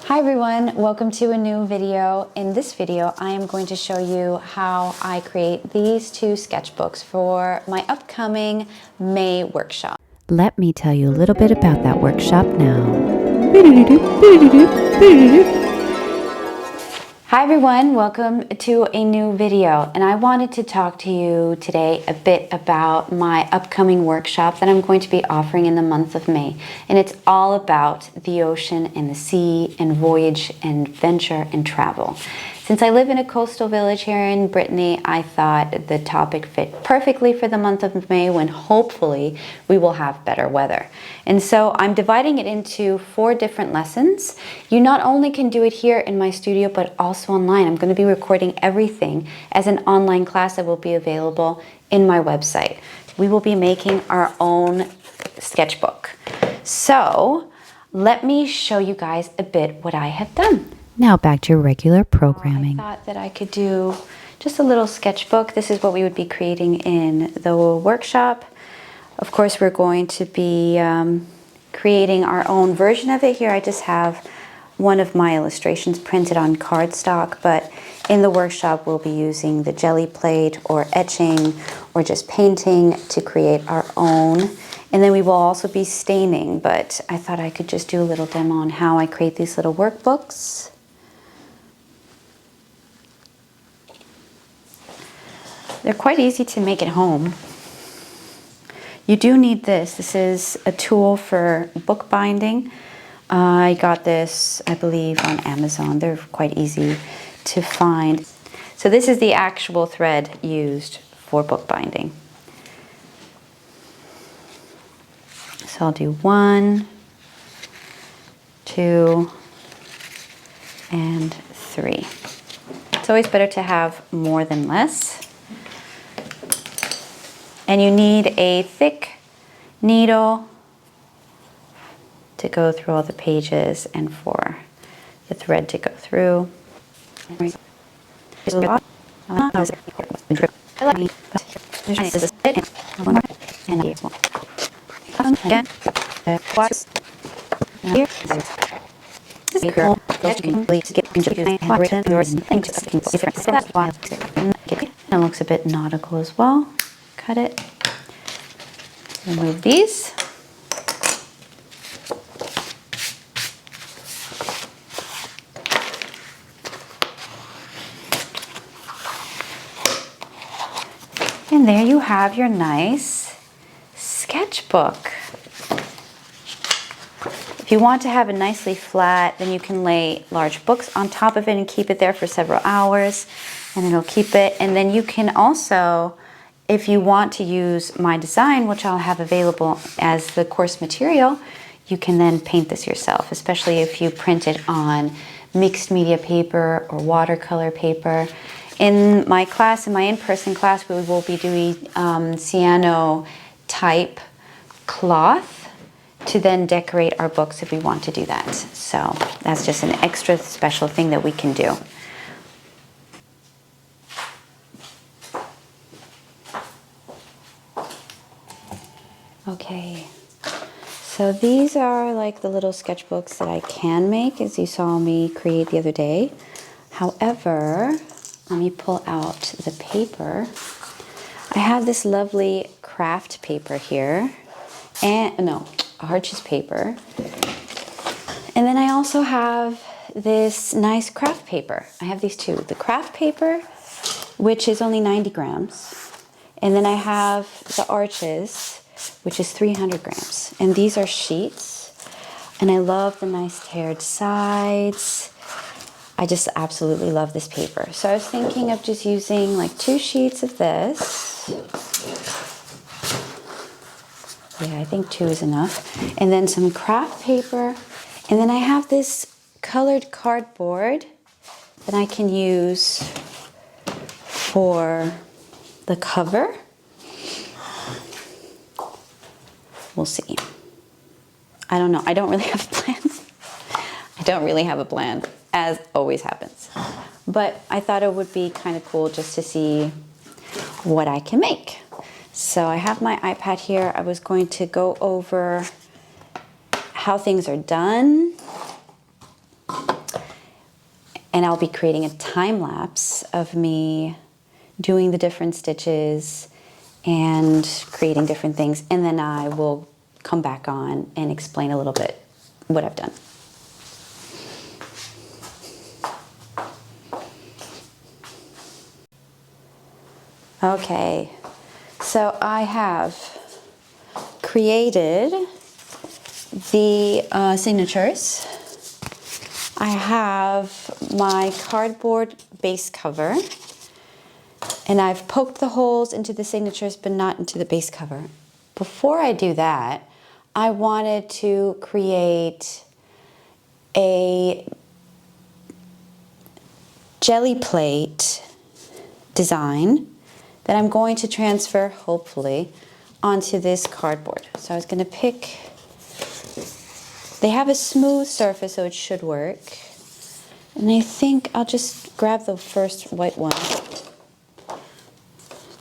Hi everyone, welcome to a new video. In this video, I am going to show you how I create these two sketchbooks for my upcoming May workshop. Let me tell you a little bit about that workshop now. Hi everyone, welcome to a new video, and I wanted to talk to you today a bit about my upcoming workshop that I'm going to be offering in the month of May. And it's all about the ocean and the sea and voyage and adventure and travel. Since I live in a coastal village here in Brittany, I thought the topic fit perfectly for the month of May when hopefully we will have better weather. And so I'm dividing it into 4 different lessons. You not only can do it here in my studio, but also online. I'm going to be recording everything as an online class that will be available in my website. We will be making our own sketchbook. So let me show you guys a bit what I have done. Now back to your regular programming. I thought that I could do just a little sketchbook. This is what we would be creating in the workshop. Of course, we're going to be creating our own version of it here. I just have one of my illustrations printed on cardstock, but in the workshop we'll be using the jelly plate or etching or just painting to create our own. And then we will also be staining, but I thought I could just do a little demo on how I create these little workbooks. They're quite easy to make at home. You do need this. This is a tool for bookbinding. I got this, I believe, on Amazon. They're quite easy to find. So this is the actual thread used for bookbinding. So I'll do 1, 2, and 3. It's always better to have more than less. And you need a thick needle to go through all the pages and for the thread to go through. It looks a bit nautical as well. Cut it. Remove these. And there you have your nice sketchbook. If you want to have it nicely flat, then you can lay large books on top of it and keep it there for several hours, and it'll keep it. And then you can also, if you want to use my design, which I'll have available as the course material, you can then paint this yourself, especially if you print it on mixed media paper or watercolor paper. In my class, in my in-person class, we will be doing cyano type cloth to then decorate our books if we want to do that. So that's just an extra special thing that we can do. Okay, so these are like the little sketchbooks that I can make, as you saw me create the other day. However, let me pull out the paper. I have this lovely craft paper here, and Arches paper. And then I also have this nice craft paper. I have these two. The craft paper, which is only 90 grams. And then I have the Arches, which is 300 grams. And these are sheets. And I love the nice teared sides. I just absolutely love this paper. So I was thinking of just using like 2 sheets of this. Yeah, I think 2 is enough. And then some craft paper. And then I have this colored cardboard that I can use for the cover. We'll see. I don't know. I don't really have plans. I don't really have a plan, as always happens. But I thought it would be kind of cool just to see what I can make. So I have my iPad here. I was going to go over how things are done and I'll be creating a time lapse of me doing the different stitches and creating different things, and then I will come back on and explain a little bit what I've done. Okay, so I have created the signatures. I have my cardboard base cover, and I've poked the holes into the signatures but not into the base cover. Before I do that, I wanted to create a jelly plate design that I'm going to transfer, hopefully, onto this cardboard. So I was going to pick, they have a smooth surface, so it should work. And I think I'll just grab the first white one.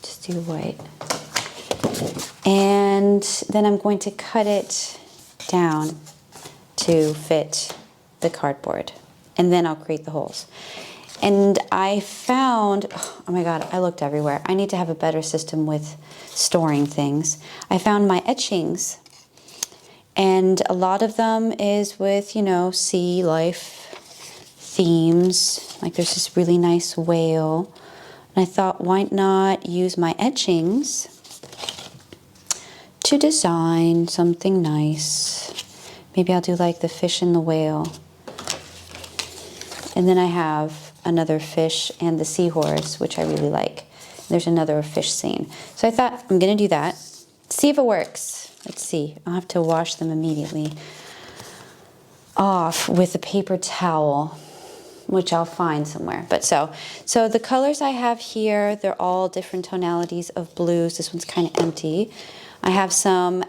Just do white. And then I'm going to cut it down to fit the cardboard. And then I'll create the holes. And I found, oh my God, I looked everywhere. I need to have a better system with storing things. I found my etchings, and a lot of them is with, you know, sea life themes. Like there's this really nice whale. And I thought, why not use my etchings to design something nice? Maybe I'll do like the fish and the whale. And then I have another fish and the seahorse, which I really like. There's another fish scene. So I thought I'm gonna do that. See if it works. Let's see. I'll have to wash them immediately off with a paper towel, which I'll find somewhere. But so the colors I have here, they're all different tonalities of blues. This one's kind of empty. I have some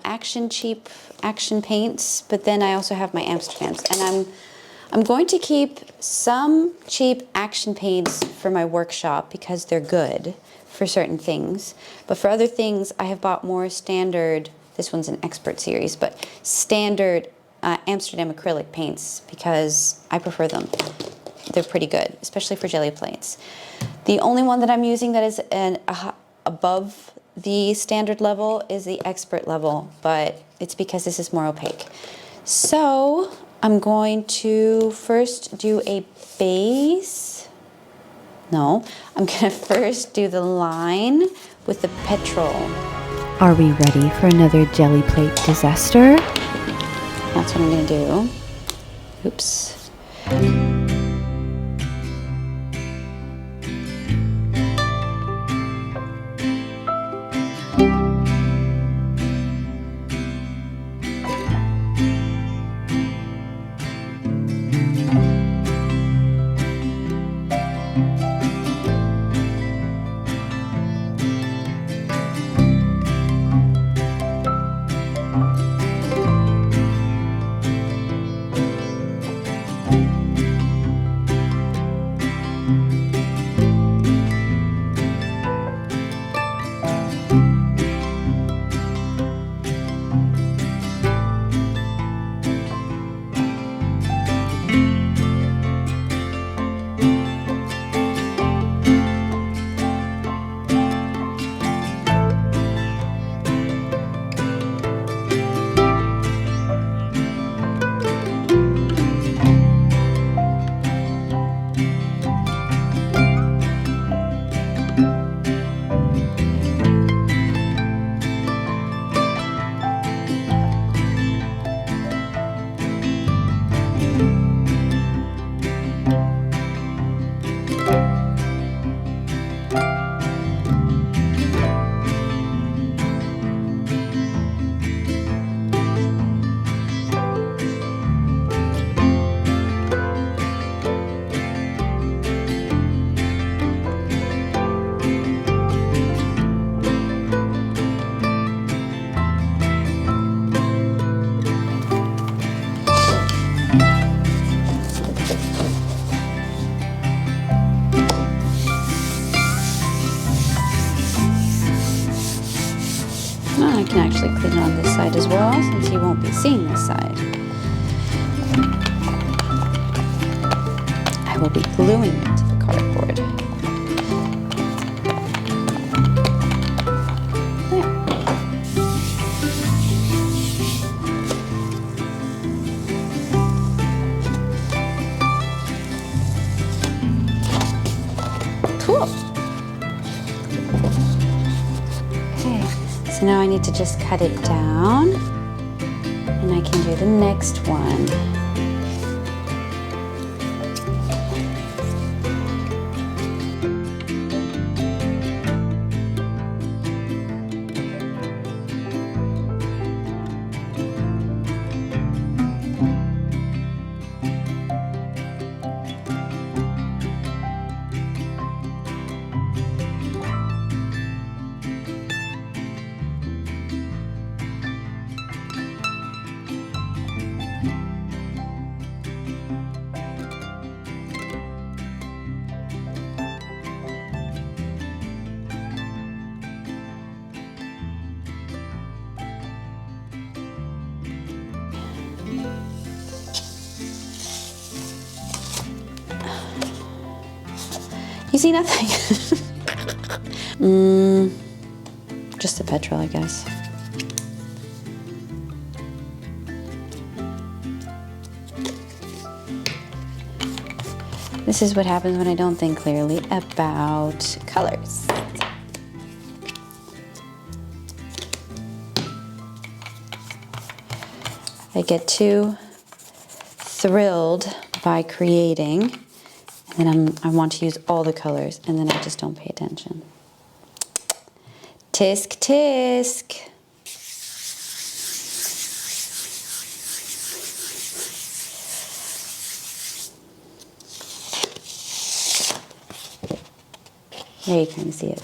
cheap action paints, but then I also have my Amsterdams, and I'm going to keep some cheap action paints for my workshop because they're good for certain things. But for other things, I have bought more standard, this one's an expert series, but standard Amsterdam acrylic paints because I prefer them. They're pretty good, especially for jelly plates. The only one that I'm using that is above the standard level is the expert level, but it's because this is more opaque. So I'm going to first do a base. No, I'm gonna first do the line with the petrol. Are we ready for another jelly plate disaster? That's what I'm gonna do. Oops. I can actually clean it on this side as well, since you won't be seeing this side. I I will be gluing it to the cardboard. Cool. Okay, so now I need to just cut it down and I can do the next one. You see nothing? Just the petrol, I guess. This is what happens when I don't think clearly about colors. I get too thrilled by creating, and then I want to use all the colors, and then I just don't pay attention. Tisk, tisk. There you kind of see it.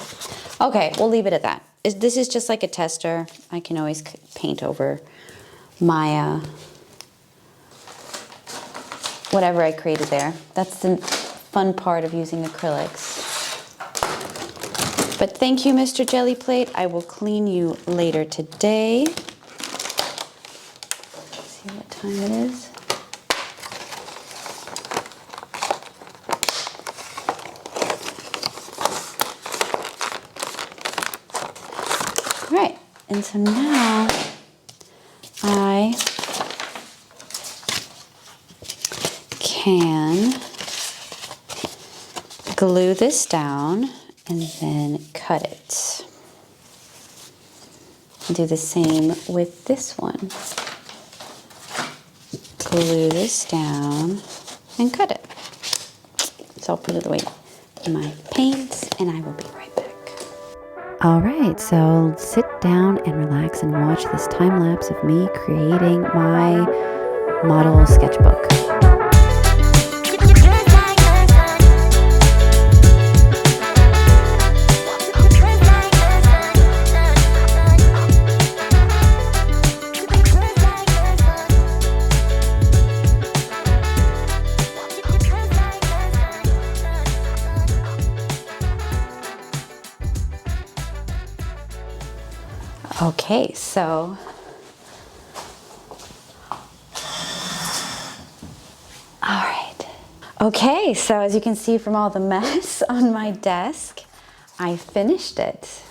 Okay, we'll leave it at that. This is just like a tester. I can always paint over my whatever I created there. That's the fun part of using acrylics. But thank you, Mr. Jelly Plate. I will clean you later today. Let's see what time it is. All right, and so now I can glue this down and then cut it. Do the same with this one. Glue this down and cut it. So I'll put it away in my paints and I will be right back. All right, so sit down and relax and watch this time lapse of me creating my model sketchbook. Okay, so all right. Okay, so as you can see from all the mess on my desk, I finished it.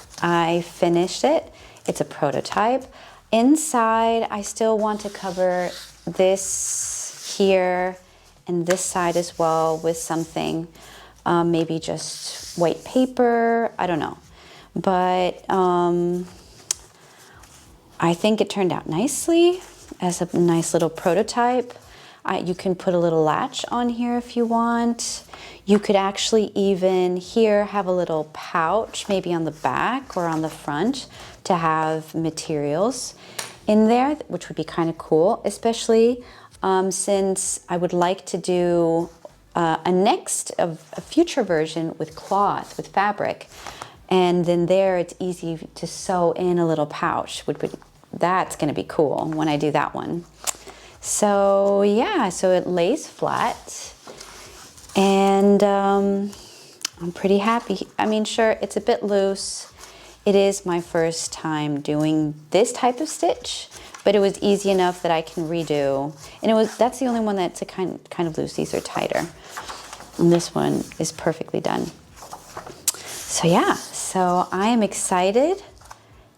It's a prototype. Inside, I still want to cover this here and this side as well with something, maybe just white paper, I don't know. But I think it turned out nicely as a nice little prototype. You can put a little latch on here if you want. You could actually even here have a little pouch, maybe on the back or on the front, to have materials in there, which would be kind of cool, especially since I would like to do a future version with cloth, with fabric. And then there it's easy to sew in a little pouch. That's gonna be cool when I do that one. So yeah, so it lays flat and I'm pretty happy. I mean, sure, it's a bit loose. It is my first time doing this type of stitch, but it was easy enough that I can redo. And that's the only one that's a kind of loose. These are tighter. And this one is perfectly done. So yeah, so I am excited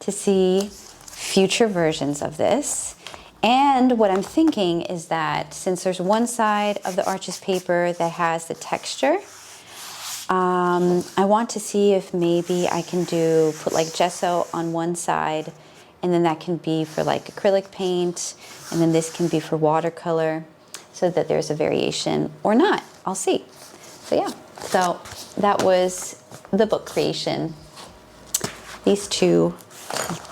to see future versions of this. And what I'm thinking is that since there's one side of the Arches paper that has the texture, I want to see if maybe I can put like gesso on one side, and then that can be for like acrylic paint, and then this can be for watercolor, so that there's a variation or not. I'll see. So yeah, so that was the book creation. These two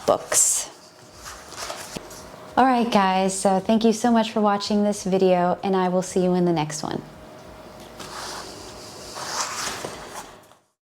books. All right, guys, so thank you so much for watching this video, and I will see you in the next one.